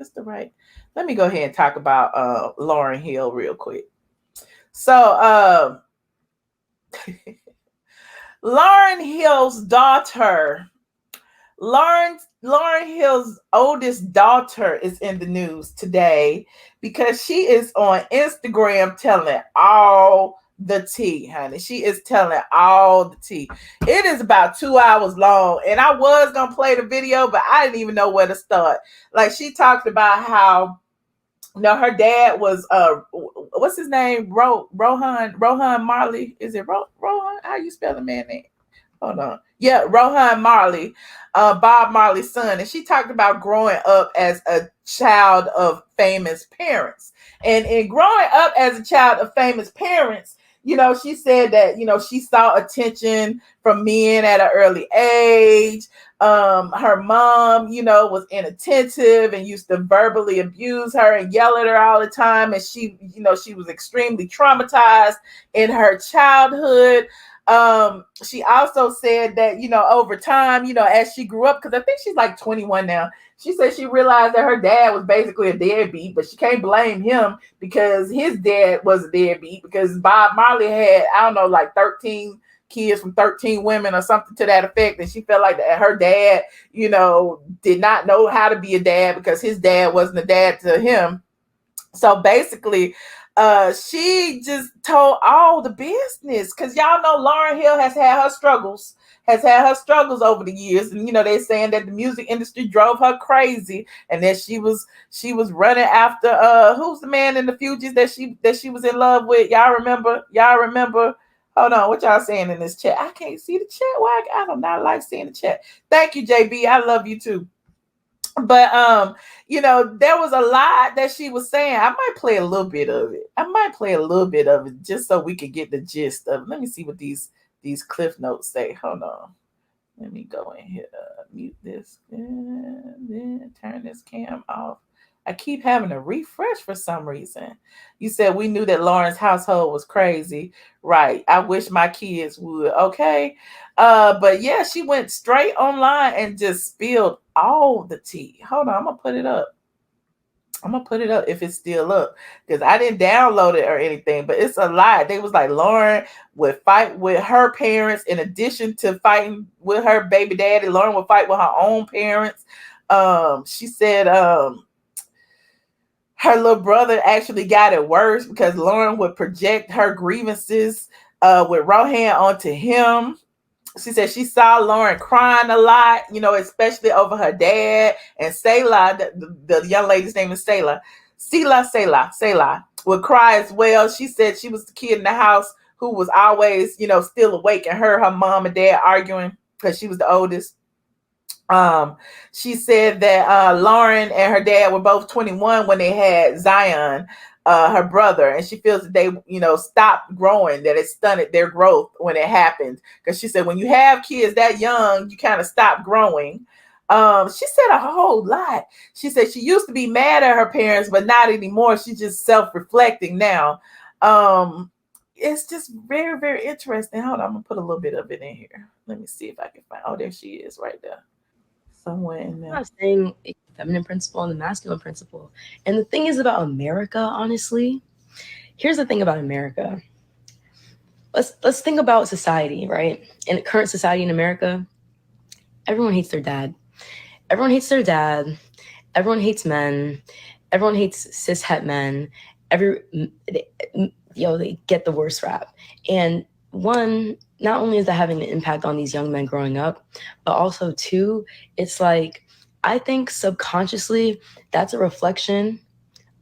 That's the right. Let me go ahead and talk about Lauryn Hill real quick. So Lauryn Hill's daughter, Lauryn Hill's oldest daughter is in the news today because she is on Instagram telling all the tea, honey. She is telling all the tea. It is about 2 hours long, and I was gonna play the video, but I didn't even know where to start. Like, she talked about how, her dad was what's his name? Rohan Marley. Is it Rohan? How you spell the man name? Hold on. Yeah, Rohan Marley, Bob Marley's son. And she talked about growing up as a child of famous parents. And in growing up as a child of famous parents, she said that, she saw attention from men at an early age. Her mom, was inattentive and used to verbally abuse her and yell at her all the time. And she was extremely traumatized in her childhood. She also said that, over time, as she grew up, because I think she's like 21 now, she said she realized that her dad was basically a deadbeat, but she can't blame him because his dad was a deadbeat, because Bob Marley had, I don't know, like 13 kids from 13 women or something to that effect. And she felt like that her dad, did not know how to be a dad because his dad wasn't a dad to him. So basically, she just told all the business, because y'all know Lauryn Hill has had her struggles over the years, and they're saying that the music industry drove her crazy, and that she was running after who's the man in the Fugees that she was in love with. Y'all remember? Hold on, what y'all saying in this chat? I can't see the chat. Why? I do not like seeing the chat. Thank you, JB. I love you too. But there was a lot that she was saying. I might play a little bit of it just so we could get the gist of it. Let me see what these cliff notes say. Hold on. Let me go in here, mute this, and then turn this cam off. I keep having to refresh for some reason. You said we knew that Lauren's household was crazy. Right. I wish my kids would. Okay. But yeah, she went straight online and just spilled all the tea. Hold on. I'm going to put it up if it's still up, because I didn't download it or anything, but it's a lot. They was like, Lauryn would fight with her parents in addition to fighting with her baby daddy. Lauryn would fight with her own parents. She said, her little brother actually got it worse because Lauryn would project her grievances with Rohan onto him. She said she saw Lauryn crying a lot, especially over her dad. And Selah, the young lady's name is Selah. Selah would cry as well. She said she was the kid in the house who was always, still awake, and her mom and dad arguing because she was the oldest. She said that Lauryn and her dad were both 21 when they had Zion, her brother, and she feels that they, stopped growing, that it stunted their growth when it happened. Because she said when you have kids that young, you kind of stop growing. She said a whole lot. She said she used to be mad at her parents, but not anymore. She's just self-reflecting now. It's just very, very interesting. Hold on, I'm gonna put a little bit of it in here. Let me see if I can find. Oh, there she is, right there. Somewhere in there. I'm not saying the feminine principle and the masculine principle. And the thing is about America, honestly, here's the thing about America. Let's think about society, right? In the current society in America, everyone hates their dad. Everyone hates their dad. Everyone hates men. Everyone hates cishet men. They get the worst rap. And one, not only is that having an impact on these young men growing up, but also two, it's like, I think subconsciously that's a reflection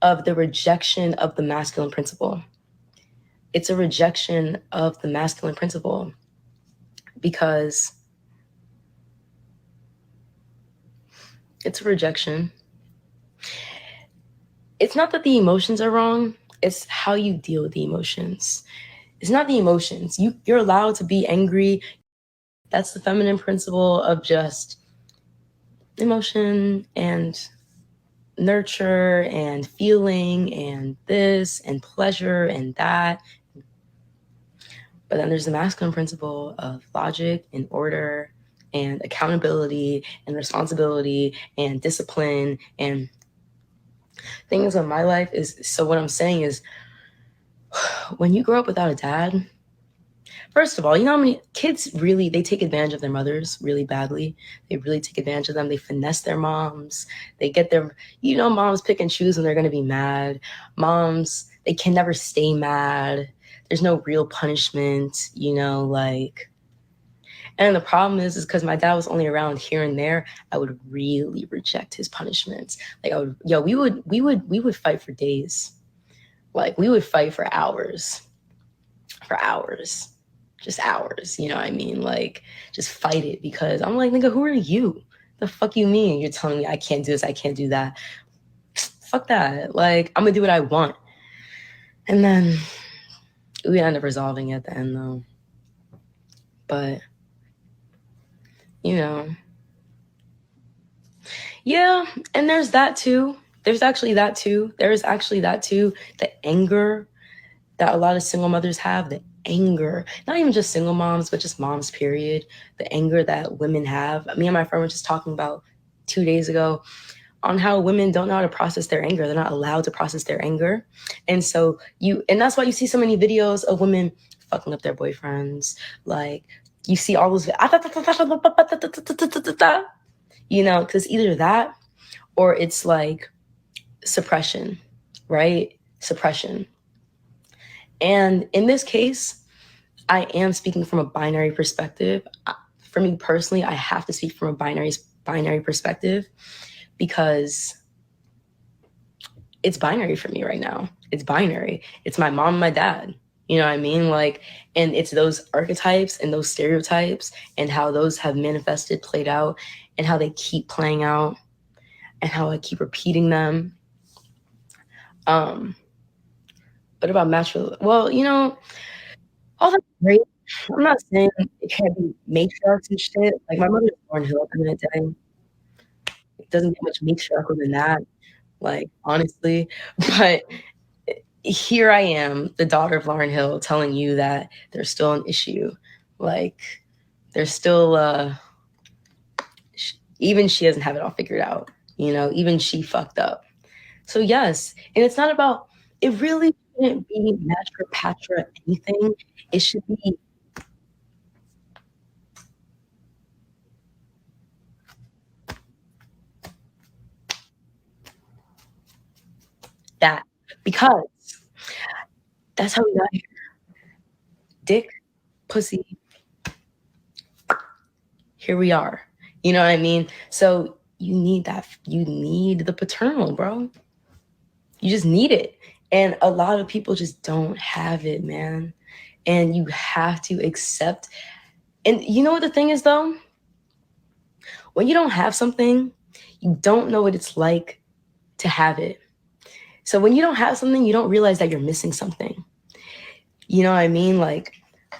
of the rejection of the masculine principle. It's a rejection of the masculine principle because it's a rejection. It's not that the emotions are wrong. It's how you deal with the emotions. It's not the emotions. You're allowed to be angry. That's the feminine principle of just emotion and nurture and feeling and this and pleasure and that. But then there's the masculine principle of logic and order and accountability and responsibility and discipline and Things in my life is so what I'm saying is when you grow up without a dad, first of all, you know how many kids really they take advantage of their mothers really badly. They really take advantage of them. They finesse their moms. They get their moms pick and choose when they're gonna be mad. Moms, they can never stay mad. There's no real punishment, like and the problem is because my dad was only around here and there, I would really reject his punishments. Like I would we would fight for days. Like we would fight for hours, just hours. You know what I mean? Like just fight it because I'm like, nigga, who are you? The fuck you mean? You're telling me I can't do this, I can't do that. Fuck that. Like I'm gonna do what I want. And then we end up resolving it at the end though. But you know, yeah, and there's that too. There's actually that too. There is actually that too. The anger that a lot of single mothers have, the anger, not even just single moms, but just moms, period. The anger that women have. Me and my friend were just talking about 2 days ago on how women don't know how to process their anger. They're not allowed to process their anger. And that's why you see so many videos of women fucking up their boyfriends. Like, you see all those, because either that or it's like suppression, right? Suppression. And in this case, I am speaking from a binary perspective. For me personally, I have to speak from a binary perspective because it's binary for me right now. It's binary. It's my mom and my dad. You know what I mean? Like, and it's those archetypes and those stereotypes and how those have manifested, played out, and how they keep playing out and how I keep repeating them. What about matchful? Well, all that's great. I'm not saying it can't be matriarchs and shit. Like my mother's born Hill at the end of the day. It doesn't get much matriarchal than that. Like honestly, but here I am, the daughter of Lauryn Hill, telling you that there's still an issue. Like there's still even she doesn't have it all figured out. Even she fucked up. So yes, and it's not about it. Really shouldn't be matra patra anything. It should be that because that's how we got here. Dick, pussy, here we are. You know what I mean? So you need that. You need the paternal, bro. You just need it. And a lot of people just don't have it, man. And you have to accept. And you know what the thing is, though? When you don't have something, you don't know what it's like to have it. So when you don't have something, you don't realize that you're missing something. You know what I mean? Like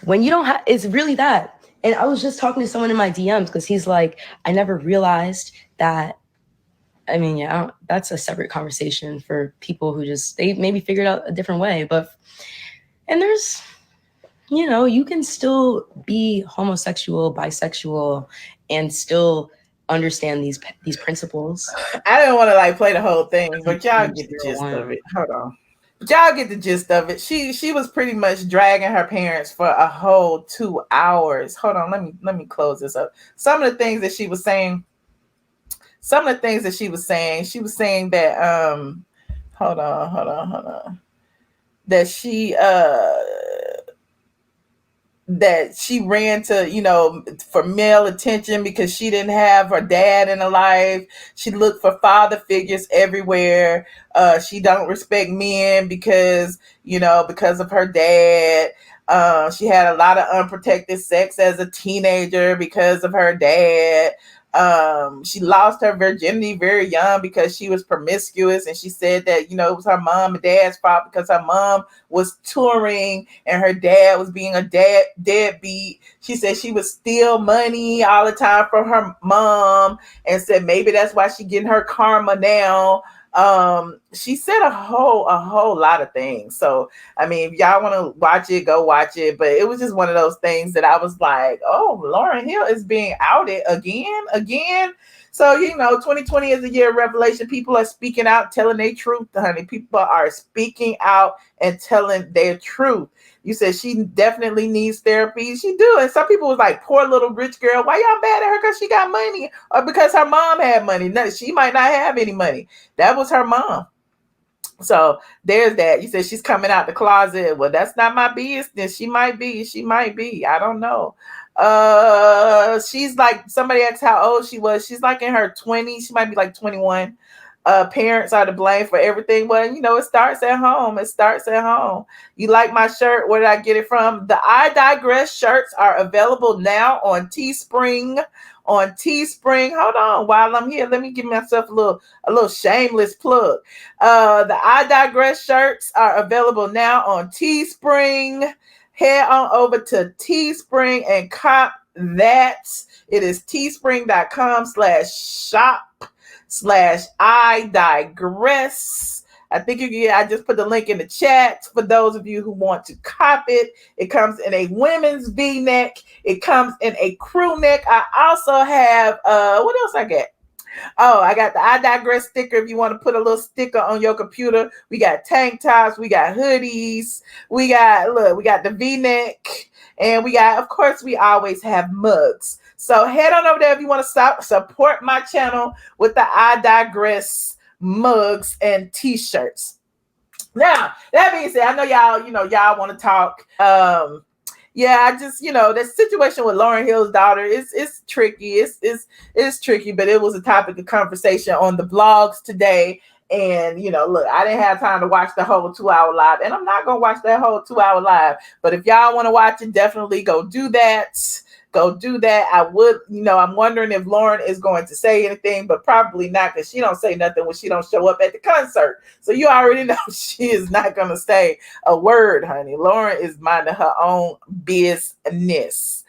when you don't have, it's really that. And I was just talking to someone in my DMs because he's like, I never realized that. I mean, yeah, that's a separate conversation for people who they maybe figured out a different way. And there's, you can still be homosexual, bisexual, and still understand these principles. I didn't want to like play the whole thing, but y'all get the gist of it. Hold on. But y'all get the gist of it. She was pretty much dragging her parents for a whole 2 hours. Hold on, let me close this up. Some of the things that she was saying. She was saying that hold on. That she ran to for male attention because she didn't have her dad in her life. She looked for father figures everywhere. She don't respect men because of her dad. She had a lot of unprotected sex as a teenager because of her dad. She lost her virginity very young because she was promiscuous, and she said that it was her mom and dad's fault because her mom was touring and her dad was being a deadbeat. She said she would steal money all the time from her mom and said maybe that's why she getting her karma now. She said a whole lot of things. So I mean, if y'all want to watch it, go watch it. But it was just one of those things that I was like, oh, Lauryn Hill is being outed again. So, 2020 is a year of revelation. People are speaking out, telling their truth, honey. People are speaking out and telling their truth. You said she definitely needs therapy. She do. And some people was like, poor little rich girl. Why y'all mad at her? Because she got money or because her mom had money. No, she might not have any money. That was her mom. So there's that. You said she's coming out the closet. Well, that's not my business. She might be. She might be. I don't know. She's like, somebody asked how old she was. She's like in her 20s. She might be like 21. Parents are to blame for everything. Well, it starts at home. It starts at home. You like my shirt? Where did I get it from? The I Digress shirts are available now on Teespring. On Teespring. Hold on, while I'm here, let me give myself a little shameless plug. The I Digress shirts are available now on Teespring. Head on over to Teespring and cop that. It is teespring.com/shop/I Digress. I think I just put the link in the chat for those of you who want to cop it. It comes in a women's V-neck. It comes in a crew neck. I also have, what else I got? Oh, I got the I Digress sticker if you want to put a little sticker on your computer. We got tank tops, we got hoodies, we got the V-neck, and of course, we always have mugs. So head on over there if you want to support my channel with the I Digress mugs and t-shirts. Now, that being said, I know y'all want to talk. I just, the situation with Lauryn Hill's daughter is tricky. It's tricky, but it was a topic of conversation on the blogs today. And, look, I didn't have time to watch the whole 2-hour live, and I'm not going to watch that whole 2-hour live. But if y'all want to watch it, definitely go do that. Go do that. I would, I'm wondering if Lauryn is going to say anything, but probably not, because she don't say nothing when she don't show up at the concert. So you already know she is not going to say a word, honey. Lauryn is minding her own business.